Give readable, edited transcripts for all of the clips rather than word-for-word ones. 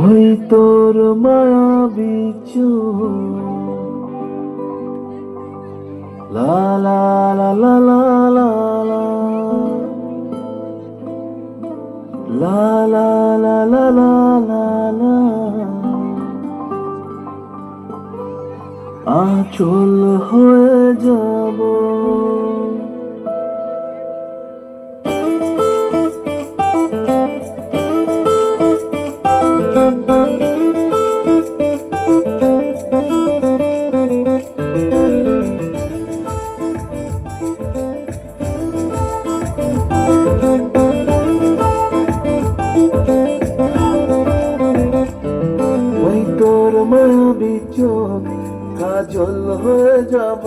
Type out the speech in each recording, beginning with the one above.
ওই তোর মায়াবী চোখ লা লা লা লা লা লা লা লা লা লা লা লা লা আঁচল হয়ে যাব ওই তোর মায়াবী চোখ কাজল হয়ে যাব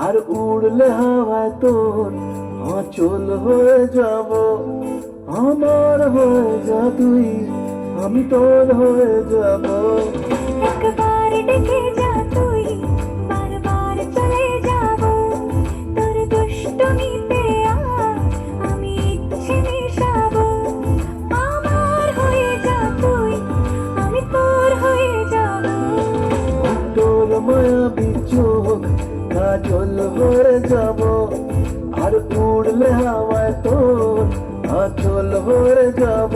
আর উড়লে হাওয়ায় তোর আঁচল হয়ে যাব আমার হয়ে যা তুই আমি তোর হয়ে যাব একবার ডেকে যা তুই বারবার চলে যাব তোর দুষ্টুমিতে আমি ইচ্ছে মিশাবো আমার হয়ে যা তুই আমি তোর হয়ে যাব তোর মায়াবী চোখ কাজল হয়ে যাব আর উড়লে হাওয়ায় তোর আঁচল হয়ে যাব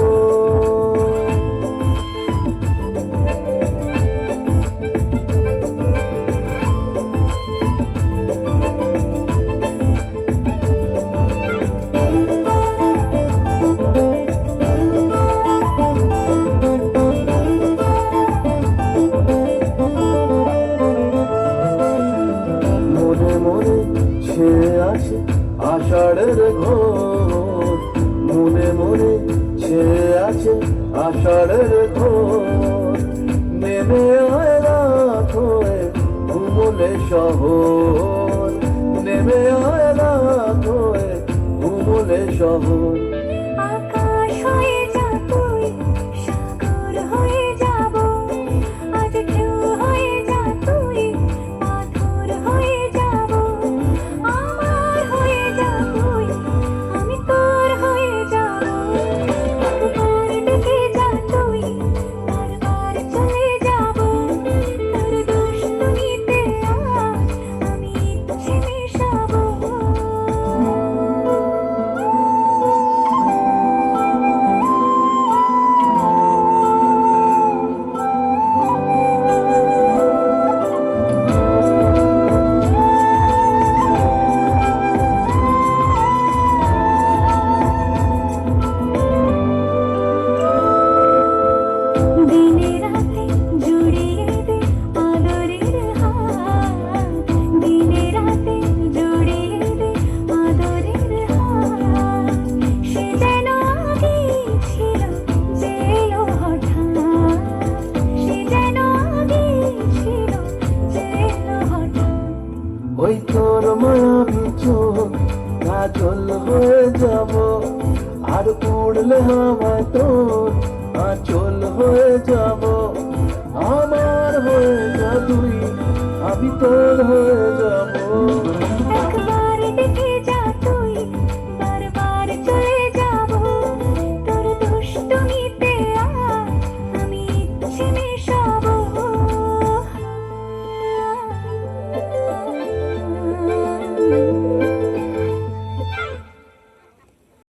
মনে মনে ছেয়ে আছে আষাঢ়ের ঘোর মনে মনে ছেয়ে আছে আষাঢ়ের ঘোর নেমে আয় রাত হয়ে ঘুমলে শহর নেমে আয় রাত হয়ে ঘুমলে শহর আকাশ হয়ে যা তুই সাগর হয়ে যাব আজ ঢেউ হয়ে যা তুই পাথর হয়ে যাব আমার হয়ে যা তুই আমি তোর হয়ে যাব একবার ডেকে যা তুই বারবার চলে যাব তোর দুষ্টুমিতে আমি ইচ্ছে মিশাবো দিনে রাতে জুড়িয়ে দে আদরের হাত দিনে রাতে জুড়িয়ে দে আদরের হাত সে যেন আগে ছিল যে এলো হঠাৎ সে যেন আগে ছিল যে এলো হঠাৎ ওই তোর মায়াবী চোখ কাজল হয়ে যাব আর উড়লে হাওয়ায় তোর আঁচল হয়ে যাব আমার হয়ে যা তুই আমি তোর হয়ে যাব